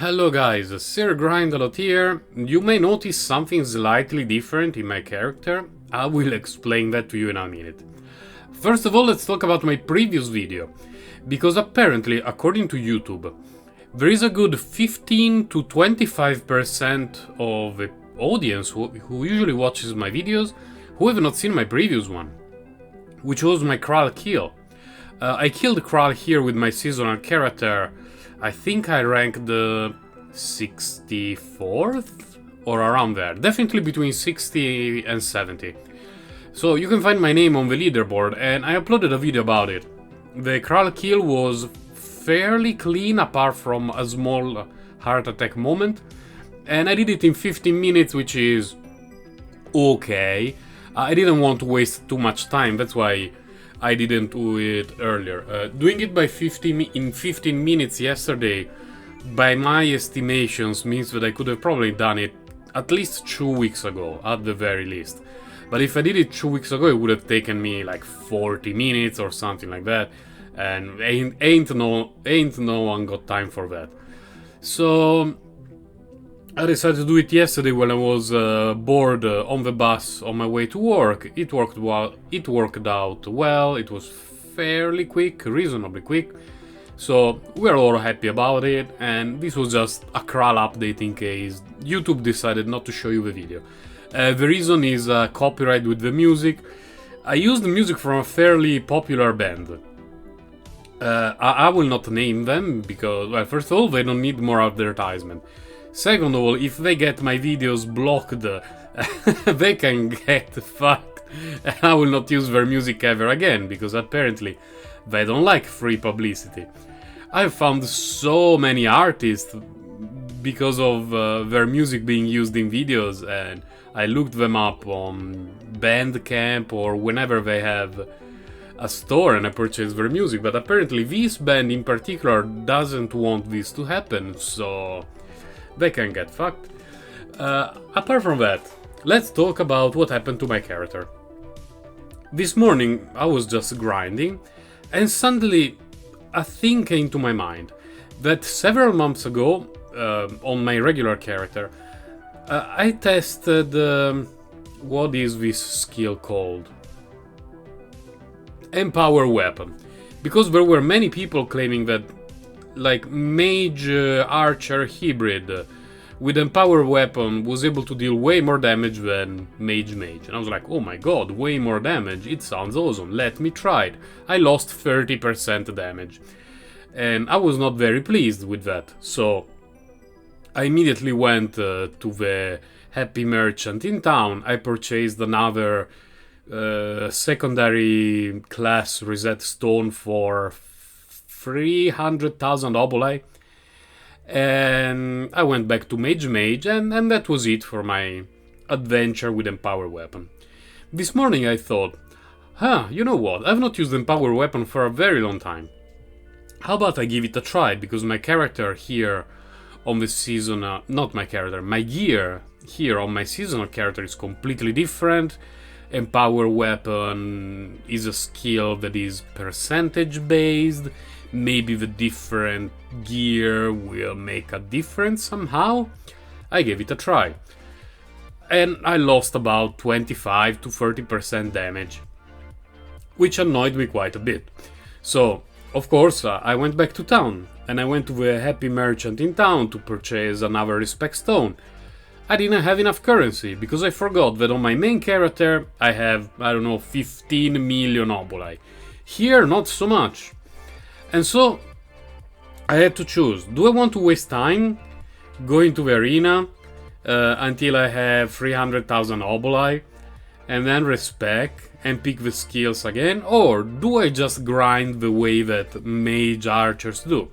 Hello guys, Sir Grindalot here. You may notice something slightly different in my character. I will explain that to you in a minute. First of all, let's talk about my previous video. Because apparently, according to YouTube, there is a good 15 to 25% of the audience who usually watches my videos who have not seen my previous one, which was my Kral kill. I killed Kral here with my seasonal character. I think I ranked the 64th or around there, definitely between 60 and 70. So you can find my name on the leaderboard, and I uploaded a video about it. The Kral kill was fairly clean apart from a small heart attack moment, and I did it in 15 minutes, which is okay. I didn't want to waste too much time, that's why I didn't do it earlier. Doing it in 15 minutes yesterday, by my estimations, means that I could have probably done it at least 2 weeks ago, at the very least. But if I did it 2 weeks ago, it would have taken me like 40 minutes or something like that, and ain't no one got time for that. So I decided to do it yesterday when I was bored on the bus on my way to work. It worked out well. It was fairly quick, reasonably quick. So we're all happy about it, and this was just a Kral update in case YouTube decided not to show you the video. The reason is copyright with the music. I used the music from a fairly popular band. I will not name them because, well, first of all, they don't need more advertisement. Second of all, if they get my videos blocked, they can get fucked. And I will not use their music ever again, because apparently they don't like free publicity. I've found so many artists because of their music being used in videos, and I looked them up on Bandcamp or whenever they have a store and I purchase their music. But apparently this band in particular doesn't want this to happen, so they can get fucked. Apart from that, let's talk about what happened to my character. This morning I was just grinding, and suddenly a thing came to my mind that several months ago, on my regular character, I tested what is this skill called? Empower Weapon. Because there were many people claiming that like mage archer hybrid with empower weapon was able to deal way more damage than mage, and I was like, oh my god, way more damage, it sounds awesome, let me try it. I lost 30% damage, and I was not very pleased with that, so I immediately went to the happy merchant in town. I purchased another secondary class reset stone for 300,000 oboli, and I went back to mage, and that was it for my adventure with empower weapon. This morning I thought, you know what, I've not used empower weapon for a very long time. How about I give it a try, because my character here on the season, not my character, my gear here on my seasonal character is completely different. Empower weapon is a skill that is percentage based. Maybe the different gear will make a difference somehow. I gave it a try, and I lost about 25 to 30% damage, which annoyed me quite a bit. So, of course, I went back to town, and I went to the happy merchant in town to purchase another respec stone. I didn't have enough currency, because I forgot that on my main character I have, I don't know, 15 million oboli. Here, not so much. And so, I had to choose. Do I want to waste time going to the arena until I have 300,000 oboli and then respec and pick the skills again? Or do I just grind the way that mage archers do?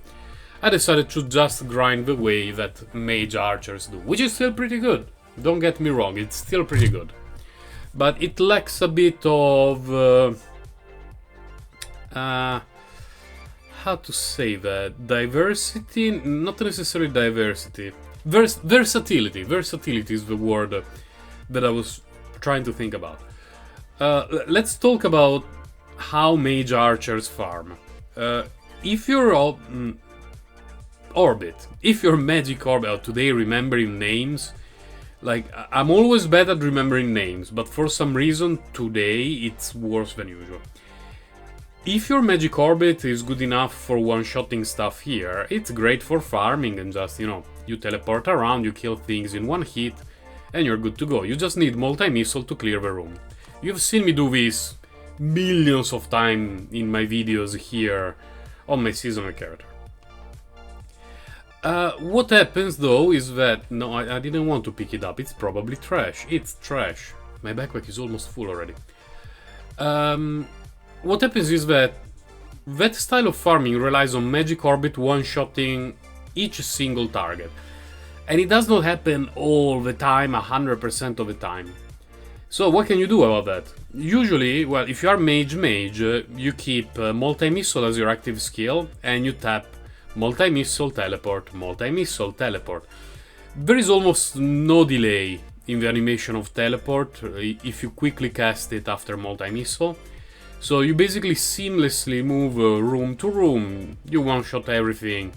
I decided to just grind the way that mage archers do, which is still pretty good. Don't get me wrong, it's still pretty good. But it lacks a bit of... how to say that? Diversity? Not necessarily diversity. Versatility. Versatility is the word that I was trying to think about. Let's talk about how mage archers farm. If you're all... orbit. If your magic orbit, today remembering names, like I'm always bad at remembering names, but for some reason today it's worse than usual. If your magic orbit is good enough for one-shotting stuff here, it's great for farming and just, you know, you teleport around, you kill things in one hit, and you're good to go. You just need multi-missile to clear the room. You've seen me do this millions of times in my videos here on my seasonal character. What happens though is that... No, I didn't want to pick it up. It's probably trash. It's trash. My backpack is almost full already. What happens is that style of farming relies on magic orbit one-shotting each single target. And it does not happen all the time, 100% of the time. So what can you do about that? Usually, well, if you are mage, you keep multi-missile as your active skill, and you tap multi-missile teleport, multi-missile teleport. There is almost no delay in the animation of teleport if you quickly cast it after multi-missile. So you basically seamlessly move room to room, you one-shot everything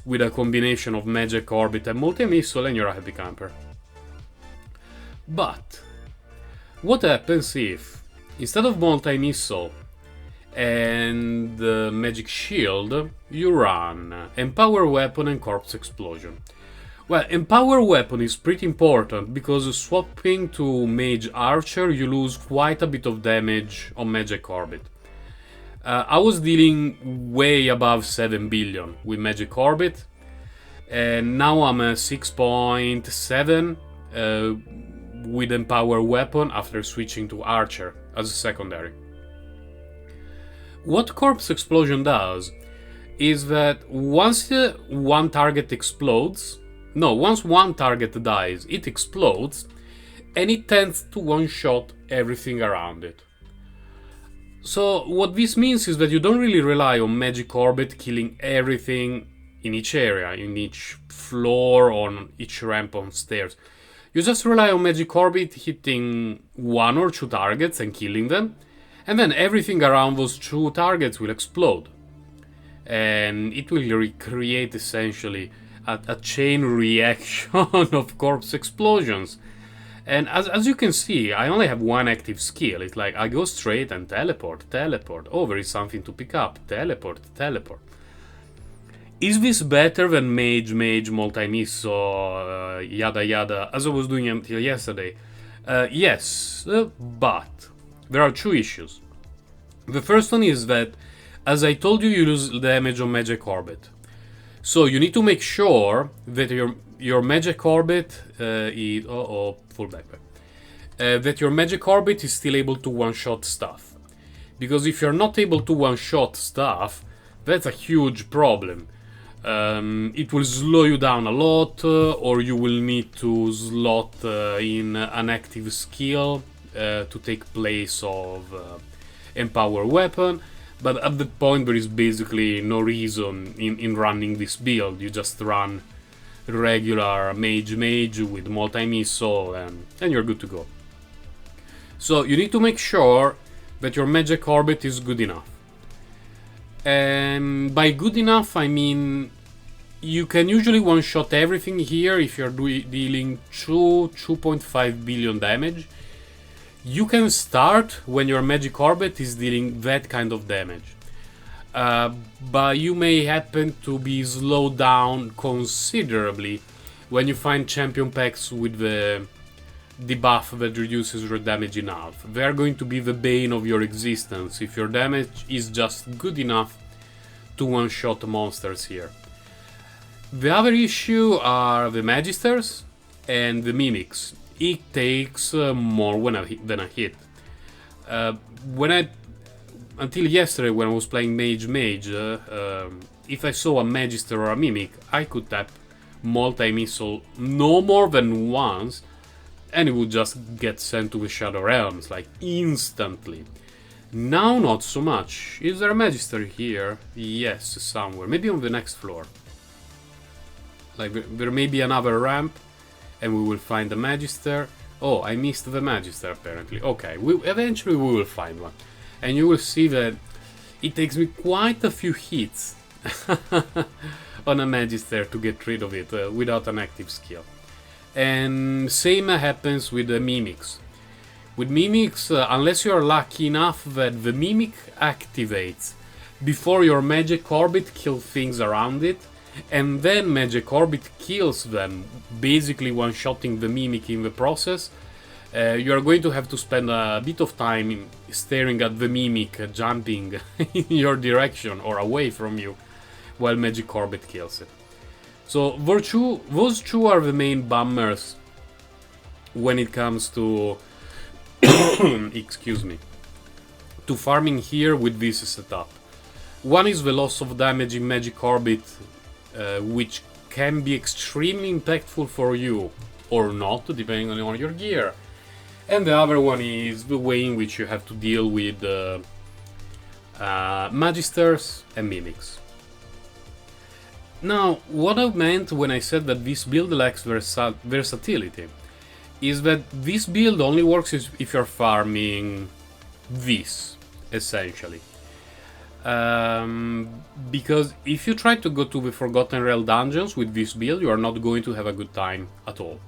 with a combination of magic orbit and multi-missile, and you're a happy camper. But what happens if, instead of multi-missile and magic shield, you run empower weapon and corpse explosion? Well, empower weapon is pretty important because swapping to mage archer you lose quite a bit of damage on magic orbit. I was dealing way above 7 billion with magic orbit, and now I'm at 6.7 with empower weapon after switching to archer as a secondary. What corpse explosion does is that once one target explodes, once one target dies, it explodes, and it tends to one-shot everything around it. So what this means is that you don't really rely on magic orbit killing everything in each area, in each floor, on each ramp on stairs. You just rely on magic orbit hitting one or two targets and killing them, and then everything around those two targets will explode. And it will recreate essentially a chain reaction of corpse explosions. And as you can see, I only have one active skill. It's like I go straight and teleport. Oh, there is something to pick up. Teleport. Is this better than mage, multi-missile, yada yada, as I was doing until yesterday? Yes, but there are two issues. The first one is that, as I told you, you lose damage on magic orbit. So you need to make sure that your magic orbit is... full backpack. That your magic orbit is still able to one-shot stuff. Because if you're not able to one-shot stuff, that's a huge problem. It will slow you down a lot, or you will need to slot in an active skill to take place of empower weapon. But at that point there is basically no reason in running this build. You just run regular mage with multi-missile and you're good to go. So you need to make sure that your magic orbit is good enough. And by good enough I mean you can usually one-shot everything here if you're dealing 2.5 billion damage. You can start when your magic orbit is dealing that kind of damage. But you may happen to be slowed down considerably when you find champion packs with the debuff that reduces your damage in half. They are going to be the bane of your existence if your damage is just good enough to one-shot monsters here. The other issue are the magisters and the mimics. It takes more than a hit. Until yesterday when I was playing mage, if I saw a magister or a mimic, I could tap multi-missile no more than once, and it would just get sent to the Shadow Realms, like instantly. Now not so much. Is there a magister here? Yes, somewhere. Maybe on the next floor. Like there may be another ramp, and we will find the magister. Oh, I missed the magister apparently. Okay, eventually we will find one. And you will see that it takes me quite a few hits on a Magister to get rid of it without an active skill. And same happens with the Mimics. With Mimics, unless you are lucky enough that the Mimic activates before your Magic Orbit kills things around it, and then Magic Orbit kills them, basically one-shotting the Mimic in the process, you are going to have to spend a bit of time staring at the Mimic jumping in your direction or away from you while Magic Orbit kills it. So those two are the main bummers when it comes to excuse me, to farming here with this setup. One is the loss of damage in Magic Orbit, which can be extremely impactful for you, or not, depending on your gear. And the other one is the way in which you have to deal with Magisters and Mimics. Now, what I meant when I said that this build lacks versatility is that this build only works if you're farming this, essentially. Because if you try to go to the Forgotten Realm dungeons with this build, you are not going to have a good time at all.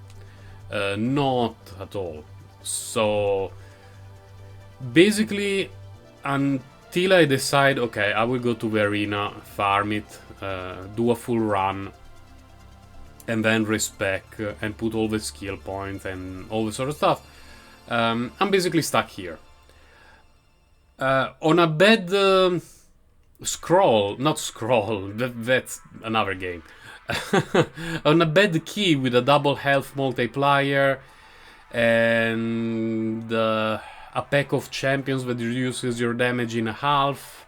Not at all. So, basically, until I decide, okay, I will go to the arena, farm it, do a full run, and then respec and put all the skill points and all the sort of stuff, I'm basically stuck here. On a bad that's another game. On a bad key with a double health multiplier and a pack of champions that reduces your damage in half,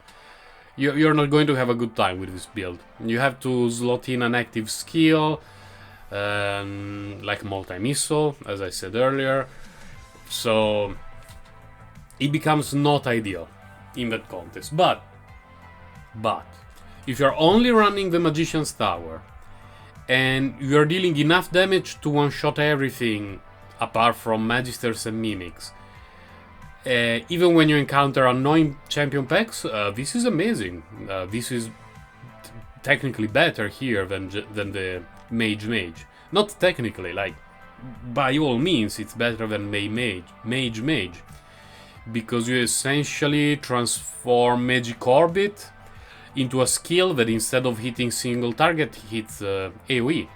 you're not going to have a good time with this build. You have to slot in an active skill, like multi-missile, as I said earlier, so it becomes not ideal in that context. But if you're only running the Magician's Tower and you're dealing enough damage to one-shot everything apart from Magisters and Mimics, even when you encounter annoying champion packs, this is amazing. This is technically better here than the Mage. Not technically, like, by all means it's better than Mage. Because you essentially transform Magic Orbit into a skill that instead of hitting single target hits AoE.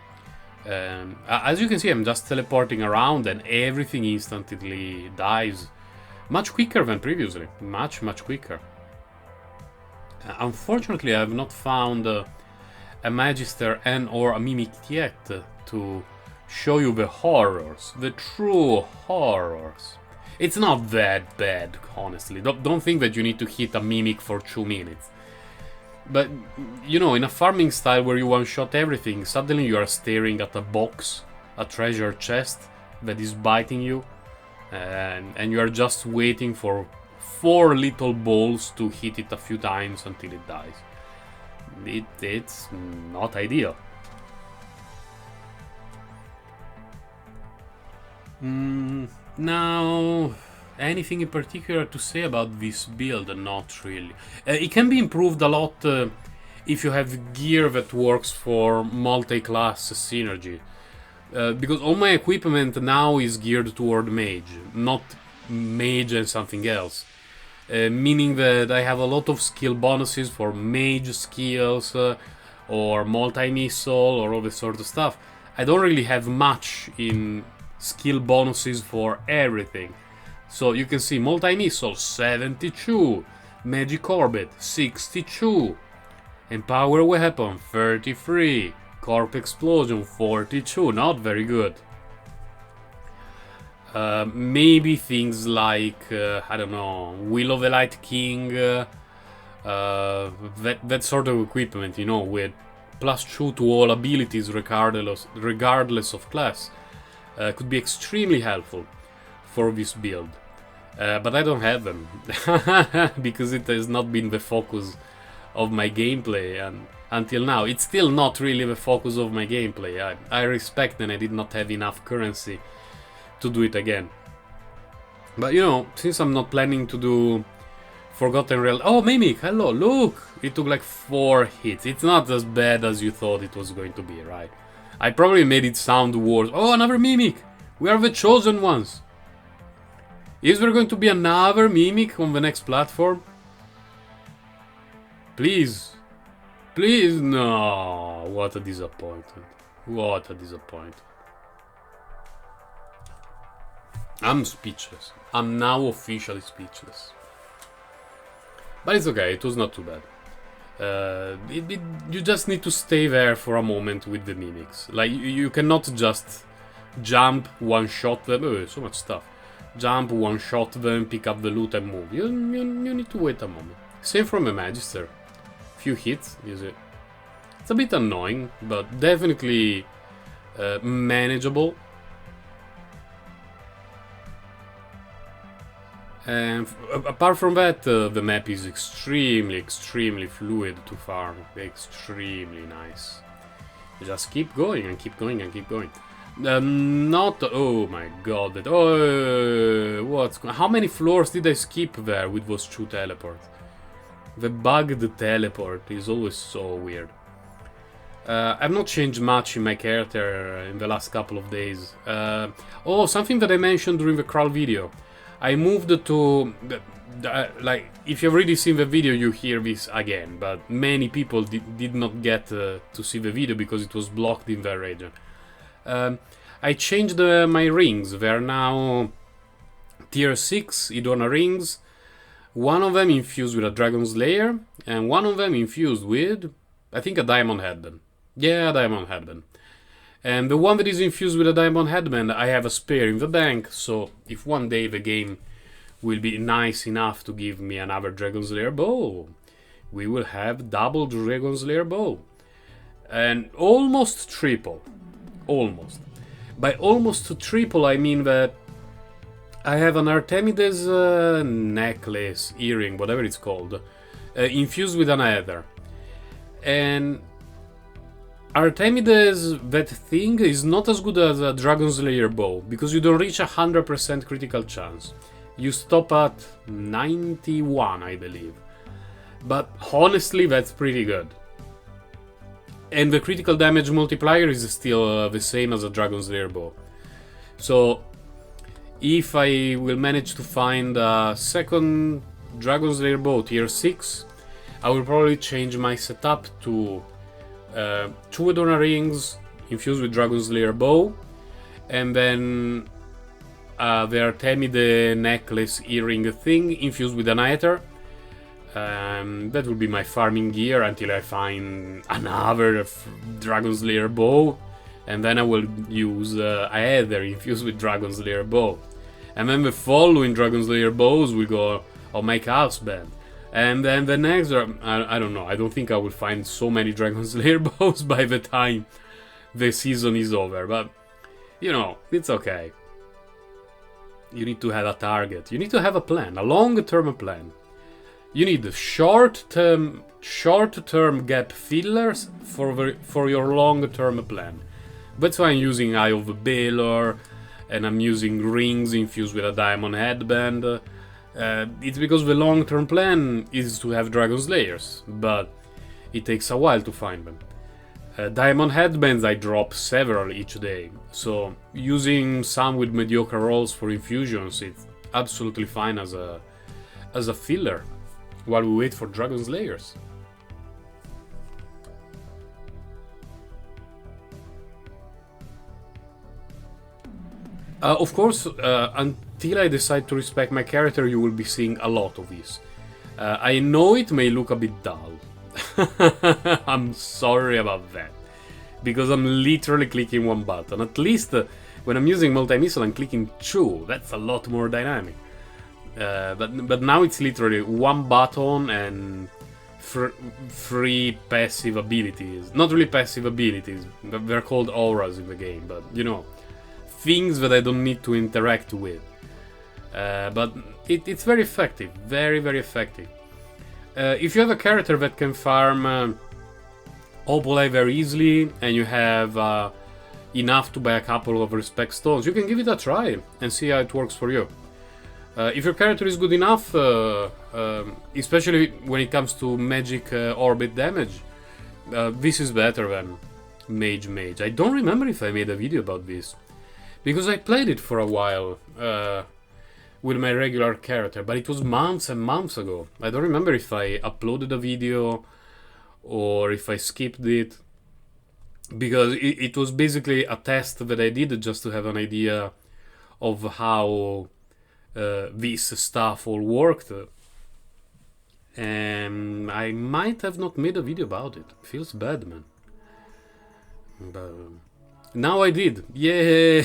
As you can see, I'm just teleporting around and everything instantly dies. Much quicker than previously. Much quicker. Unfortunately, I have not found a Magister and or a Mimic yet to show you the horrors. The true horrors. It's not that bad, honestly. Don't think that you need to hit a Mimic for 2 minutes. But, you know, in a farming style where you one-shot everything, suddenly you are staring at a box, a treasure chest that is biting you, and you are just waiting for 4 little balls to hit it a few times until it dies. It's not ideal. Now, anything in particular to say about this build? Not really. It can be improved a lot if you have gear that works for multi-class synergy. Because all my equipment now is geared toward Mage, not Mage and something else. Meaning that I have a lot of skill bonuses for Mage skills or multi-missile or all this sort of stuff. I don't really have much in skill bonuses for everything. So you can see multi-missile 72, Magic Orbit 62, Empower Weapon 33, Corp Explosion 42, not very good. Maybe things like, I don't know, Will of the Light King, that sort of equipment, you know, with +2 to all abilities regardless of class, could be extremely helpful for this build. But I don't have them, because it has not been the focus of my gameplay, and until now it's still not really the focus of my gameplay. I respect that I did not have enough currency to do it again. But you know, since I'm not planning to do Forgotten Real. Oh, Mimic, hello, look! It took like 4 hits. It's not as bad as you thought it was going to be, right? I probably made it sound worse. Oh, another Mimic! We are the chosen ones! Is there going to be another Mimic on the next platform? Please. Please, no. What a disappointment. What a disappointment. I'm speechless. I'm now officially speechless. But it's okay, it was not too bad. You just need to stay there for a moment with the mimics. Like, you cannot just jump, one-shot them. Oh, so much stuff. Jump, one-shot them, pick up the loot and move. You need to wait a moment. Same from the Magister. Few hits, is it? It's a bit annoying, but definitely manageable. And apart from that, the map is extremely fluid to farm. Extremely nice. You just keep going and keep going and keep going. Not... Oh my god. That, how many floors did I skip there with those 2 teleports? The bugged teleport is always so weird. I've not changed much in my character in the last couple of days. Oh, something that I mentioned during the crawl video. I moved to... like, if you've already seen the video, you hear this again. But many people did not get to see the video because it was blocked in their region. I changed my rings. They are now tier 6 Idona rings. One of them infused with a Dragon's Lair. And one of them infused with, I think, a Diamond Headband. Yeah, a Diamond Headband. And the one that is infused with a Diamond Headband, I have a spare in the bank, so if one day the game will be nice enough to give me another Dragon's Lair bow, we will have double Dragon's Lair bow. And almost triple. Almost. By almost triple, I mean that I have an Artemides necklace, earring, whatever it's called, infused with an Aether. And Artemides, that thing, is not as good as a Dragon's Lair bow, because you don't reach 100% critical chance. You stop at 91, I believe. But honestly, that's pretty good. And the critical damage multiplier is still the same as a Dragon's Lair bow. So, if I will manage to find a second Dragon's Lair bow, tier 6, I will probably change my setup to 2 Idona rings infused with Dragon's Lair bow, and then the Artemide necklace earring thing infused with an Aether. That will be my farming gear until I find another Dragon's Lair bow, and then I will use Aether infused with Dragon's Lair bow. And then the following Dragon's Lair bows will go on my house band. And then the next, I don't know, I don't think I will find so many Dragon's Lair bows by the time the season is over, but, you know, it's okay. You need to have a target, you need to have a plan, a long-term plan. You need short-term gap fillers for your long-term plan. That's why I'm using Eye of the Baylor, and I'm using rings infused with a Diamond Headband. It's because the long-term plan is to have Dragon's Lairs, but it takes a while to find them. Diamond Headbands I drop several each day, so using some with mediocre rolls for infusions is absolutely fine as a filler, while we wait for Dragon's Lairs. Of course, until I decide to respect my character, you will be seeing a lot of this. I know it may look a bit dull. I'm sorry about that. Because I'm literally clicking one button. At least when I'm using multi-missile, I'm clicking 2. That's a lot more dynamic. But now it's literally one button and 3 passive abilities. Not really passive abilities, but they're called auras in the game, but you know, things that I don't need to interact with. But it's very effective, very effective. If you have a character that can farm Opalite very easily, and you have enough to buy a couple of respect stones, you can give it a try and see how it works for you. If your character is good enough, especially when it comes to magic orbit damage, this is better than Mage. I don't remember if I made a video about this, because I played it for a while with my regular character, but it was months and months ago. I don't remember if I uploaded a video or if I skipped it, because it was basically a test that I did just to have an idea of how this stuff all worked. And I might have not made a video about it. Feels bad, man. But now I did. Yeah.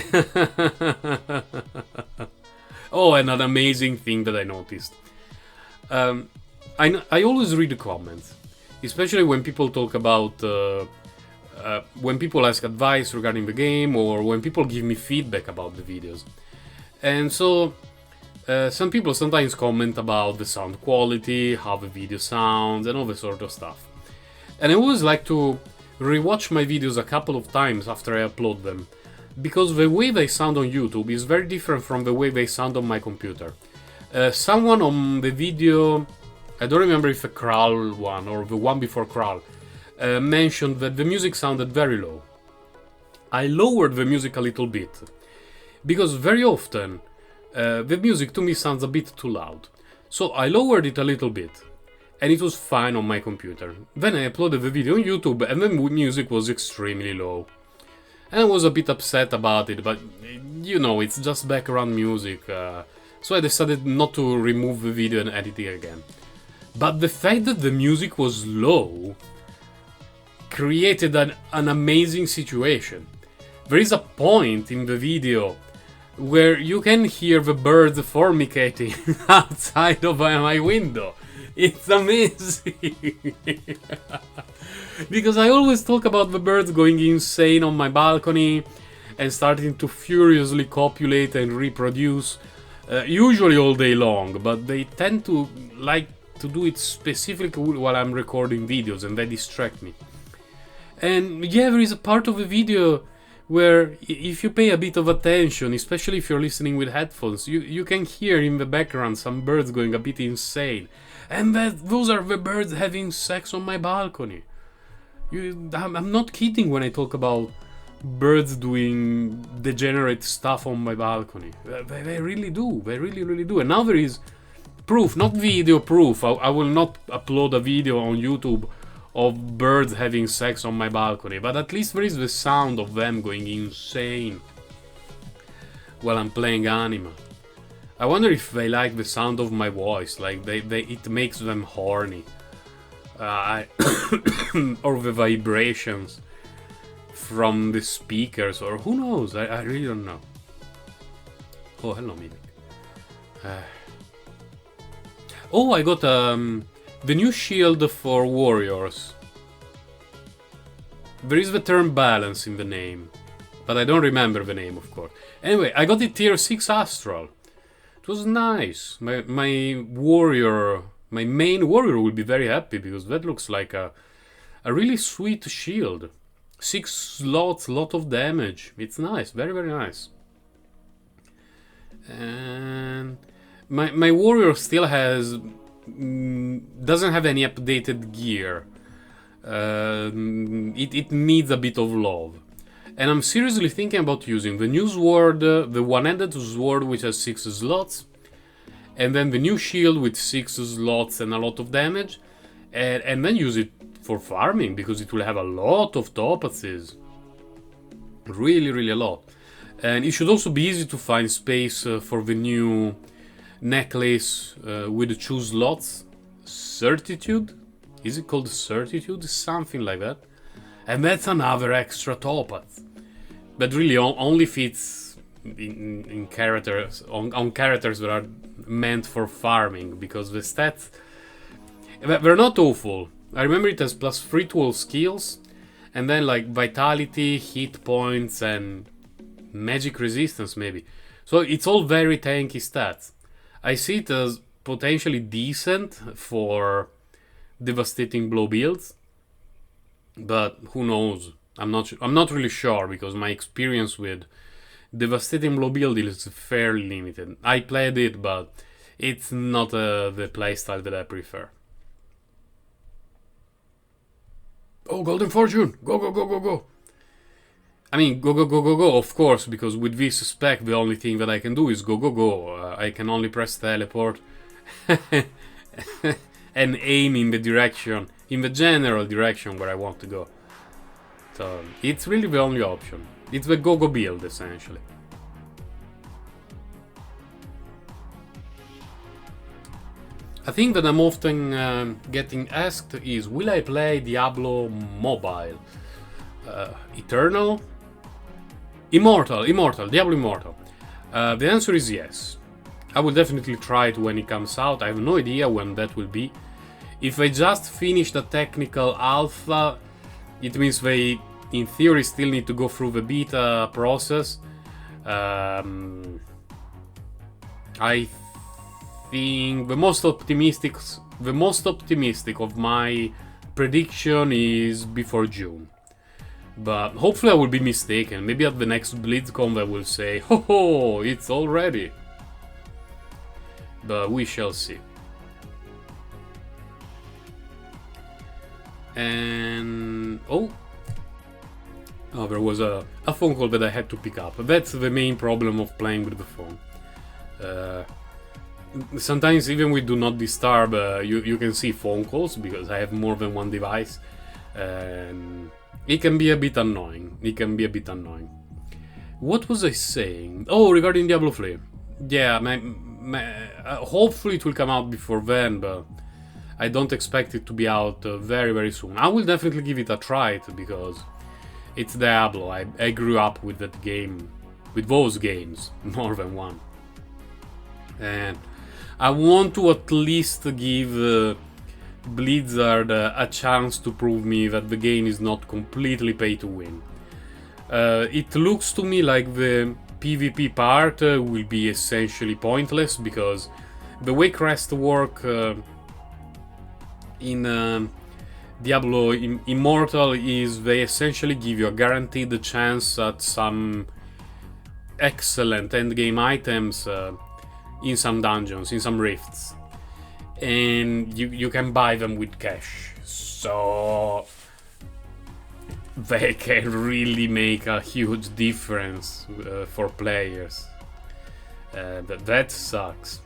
Oh, and an amazing thing that I noticed. I always read the comments, especially when people talk about when people ask advice regarding the game, or when people give me feedback about the videos. And so some people sometimes comment about the sound quality, how the video sounds, and all this sort of stuff. And I always like to rewatch my videos a couple of times after I upload them, because the way they sound on YouTube is very different from the way they sound on my computer. Someone on the video, I don't remember if a Kral one or the one before Kral, mentioned that the music sounded very low. I lowered the music a little bit, because very often the music to me sounds a bit too loud. So I lowered it a little bit, and it was fine on my computer. Then I uploaded the video on YouTube, and the music was extremely low. And I was a bit upset about it, but you know, it's just background music, so I decided not to remove the video and edit it again. But the fact that the music was low created an amazing situation. There is a point in the video where you can hear the birds fornicating outside of my window. It's amazing. Because I always talk about the birds going insane on my balcony and starting to furiously copulate and reproduce, usually all day long, but they tend to like to do it specifically while I'm recording videos, and they distract me. And yeah, there is a part of the video where if you pay a bit of attention, especially if you're listening with headphones, you can hear in the background some birds going a bit insane. And those are the birds having sex on my balcony. I'm not kidding when I talk about birds doing degenerate stuff on my balcony. They really do. They really do. And now there is proof, not video proof. I will not upload a video on YouTube of birds having sex on my balcony, but at least there is the sound of them going insane while I'm playing AnimA. I wonder if they like the sound of my voice, like it makes them horny. Or the vibrations from the speakers, or who knows, I really don't know. Oh, hello, Mimic. Oh, I got the new shield for warriors. There is the term balance in the name, but I don't remember the name, of course. Anyway, I got it tier 6 astral. It was nice. My warrior, my main warrior will be very happy, because that looks like a really sweet shield. 6 slots, lot of damage. It's nice, very nice. And my warrior still has doesn't have any updated gear. It needs a bit of love. And I'm seriously thinking about using the new sword, the one-handed sword which has 6 slots, and then the new shield with 6 slots and a lot of damage, and then use it for farming, because it will have a lot of topazes. Really a lot. And it should also be easy to find space for the new necklace with the 2 slots. Certitude? Is it called Certitude? Something like that. And that's another extra topaz. But really only fits in characters, on characters that are meant for farming, because the stats, they're not awful. I remember it has +3 to all skills, and then like vitality, hit points, and magic resistance maybe. So it's all very tanky stats. I see it as potentially decent for devastating blow builds, but who knows? I'm not really sure, because my experience with Devastating Blow build is fairly limited. I played it, but it's not the playstyle that I prefer. Oh, Golden Fortune! Go, go, go, go, go! I mean, go, go, go, go, go, of course, because with this spec, the only thing that I can do is go, go, go. I can only press teleport and aim in the direction, in the general direction where I want to go. So, it's really the only option. It's the go-go build, essentially. A thing that I'm often getting asked is, will I play Diablo Mobile? Eternal? Immortal, Diablo Immortal. The answer is yes. I will definitely try it when it comes out. I have no idea when that will be. If I just finish the technical alpha, it means they, in theory, still need to go through the beta process. I think the most optimistic of my prediction is before June. But hopefully I will be mistaken. Maybe at the next BlizzCon I will say, ho ho, it's all ready. But we shall see. And oh, there was a phone call that I had to pick up. That's the main problem of playing with the phone. Sometimes even with Do Not Disturb, you can see phone calls because I have more than one device. And it can be a bit annoying. What was I saying? Oh, regarding Diablo 3. Yeah, hopefully it will come out before then, but I don't expect it to be out very, very soon. I will definitely give it a try because it's Diablo. I grew up with that game, with those games, more than one. And I want to at least give Blizzard a chance to prove me that the game is not completely pay to win. It looks to me like the PvP part will be essentially pointless because the way quests work in Diablo Immortal is they essentially give you a guaranteed chance at some excellent endgame items in some dungeons, in some rifts. And you can buy them with cash. So they can really make a huge difference for players. That sucks.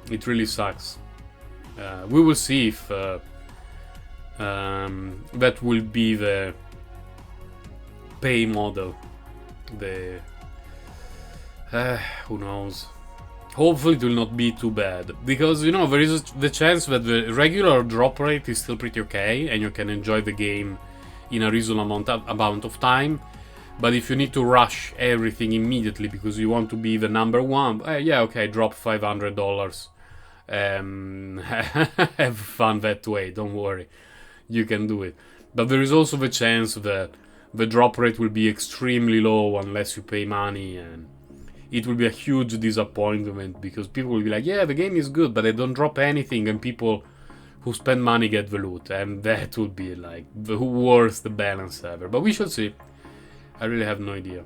It really sucks. We will see if that will be the pay model. Who knows? Hopefully it will not be too bad, because, you know, there is the chance that the regular drop rate is still pretty okay, and you can enjoy the game in a reasonable amount of time. But if you need to rush everything immediately because you want to be the number one, yeah, okay, drop $500. Have fun that way, don't worry. You can do it. But there is also the chance that the drop rate will be extremely low unless you pay money, and it will be a huge disappointment because people will be like, yeah, the game is good, but they don't drop anything, and people who spend money get the loot, and that would be like the worst balance ever. But we shall see. I really have no idea.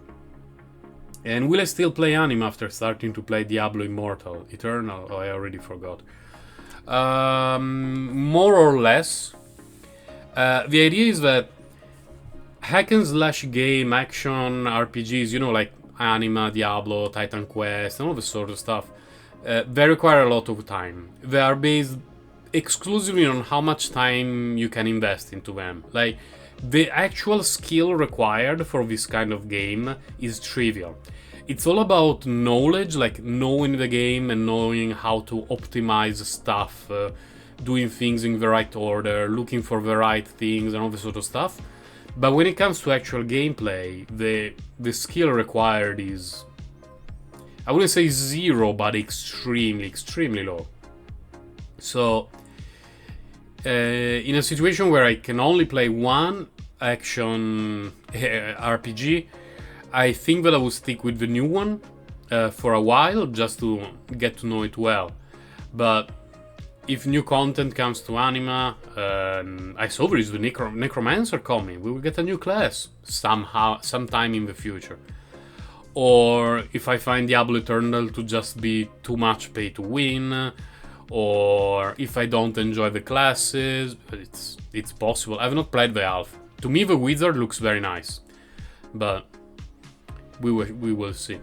And will I still play AnimA after starting to play Diablo Immortal Eternal? Oh, I already forgot. More or less. The idea is that hack and slash game action RPGs, you know, like AnimA, Diablo, Titan Quest, and all this sort of stuff, they require a lot of time. They are based exclusively on how much time you can invest into them. Like, the actual skill required for this kind of game is trivial. It's all about knowledge, like knowing the game and knowing how to optimize stuff, doing things in the right order, looking for the right things, and all this sort of stuff. But when it comes to actual gameplay, the skill required is, I wouldn't say zero, but extremely low. So, in a situation where I can only play one action RPG, I think that I will stick with the new one for a while, just to get to know it well. But if new content comes to AnimA, I saw there is the Necromancer coming. We will get a new class sometime in the future. or if I find Diablo Eternal to just be too much pay to win, or if I don't enjoy the classes. It's possible. I've not played the Alpha. To me, the Wizard looks very nice, but we will see.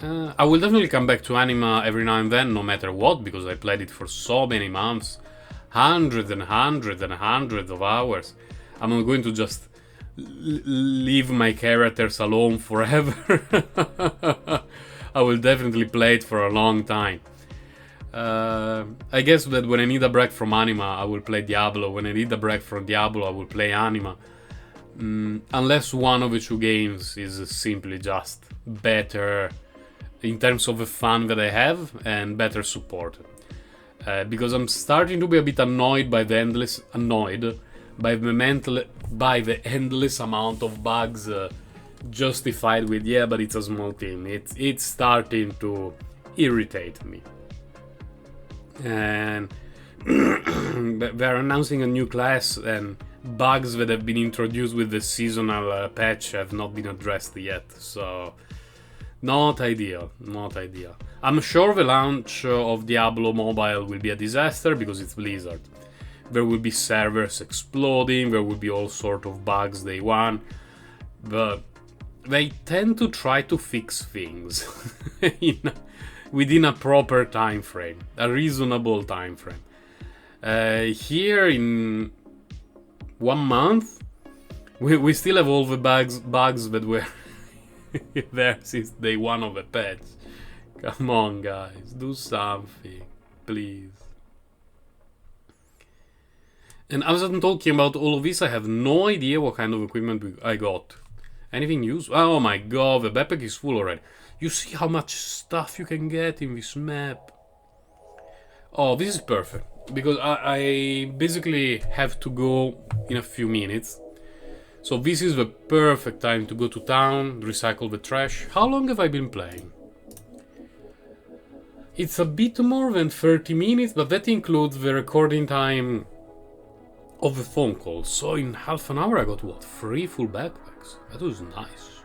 I will definitely come back to AnimA every now and then, no matter what, because I played it for so many months, hundreds and hundreds and hundreds of hours. I'm not going to just leave my characters alone forever. I will definitely play it for a long time. I guess that when I need a break from AnimA, I will play Diablo. When I need a break from Diablo, I will play AnimA. Unless one of the two games is simply just better in terms of the fun that I have and better support. Because I'm starting to be a bit annoyed by the endless amount of bugs justified with, yeah, but it's a small team. It's starting to irritate me. And they're announcing a new class, and bugs that have been introduced with the seasonal patch have not been addressed yet, so not ideal. I'm sure the launch of Diablo Mobile will be a disaster because it's Blizzard. There will be servers exploding, there will be all sort of bugs day one, but they tend to try to fix things within a proper time frame, a reasonable time frame. Here in 1 month, we still have all the bugs that were there since day one of the patch. Come on, guys, do something, please. And as I'm talking about all of this, I have no idea what kind of equipment I got. Anything useful? Oh my god, the backpack is full already. You see how much stuff you can get in this map. Oh, this is perfect. Because I basically have to go in a few minutes. So this is the perfect time to go to town, recycle the trash. How long have I been playing? It's a bit more than 30 minutes, but that includes the recording time of the phone call. So in half an hour I got, what, 3 full backpacks? That was nice.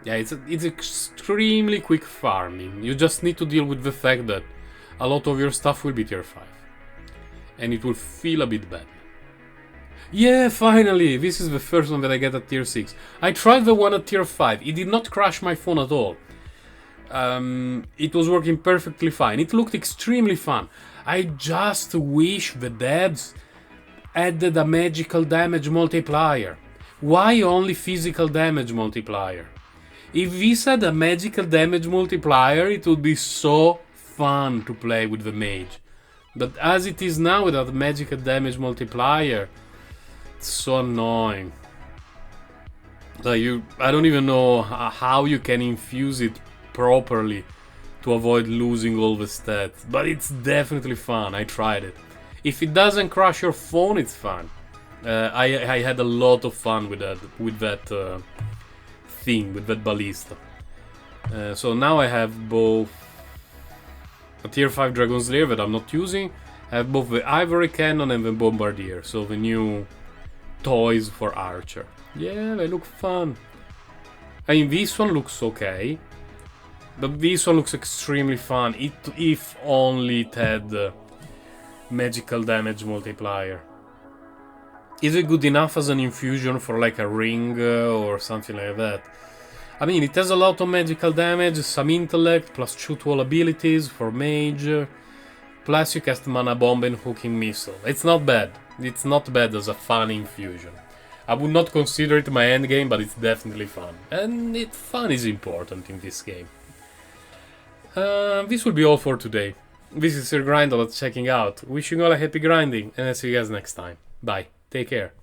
Yeah, it's extremely quick farming. You just need to deal with the fact that a lot of your stuff will be tier 5. And it will feel a bit bad. Yeah, finally! This is the first one that I get at tier 6. I tried the one at tier 5. It did not crash my phone at all. It was working perfectly fine. It looked extremely fun. I just wish the devs added a magical damage multiplier. Why only physical damage multiplier? If this had a magical damage multiplier, it would be so fun to play with the mage. But as it is now without a magical damage multiplier, it's so annoying. I don't even know how you can infuse it properly to avoid losing all the stats. But it's definitely fun. I tried it. If it doesn't crash your phone, it's fun. I had a lot of fun with that thing, with that ballista. So now I have both a tier 5 Dragon Slayer that I'm not using. I have both the Ivory Cannon and the Bombardier, so the new toys for Archer. Yeah, they look fun. I mean, this one looks okay, but this one looks extremely fun. If only it had magical damage multiplier. Is it good enough as an infusion for like a ring or something like that? I mean, it has a lot of magical damage, some intellect, plus shoot wall abilities for mage, plus you cast mana bomb and hooking missile. It's not bad. It's not bad as a fun infusion. I would not consider it my endgame, but it's definitely fun. And fun is important in this game. This will be all for today. This is Sir Grindle checking out. Wishing you all a happy grinding, and I'll see you guys next time. Bye. Take care.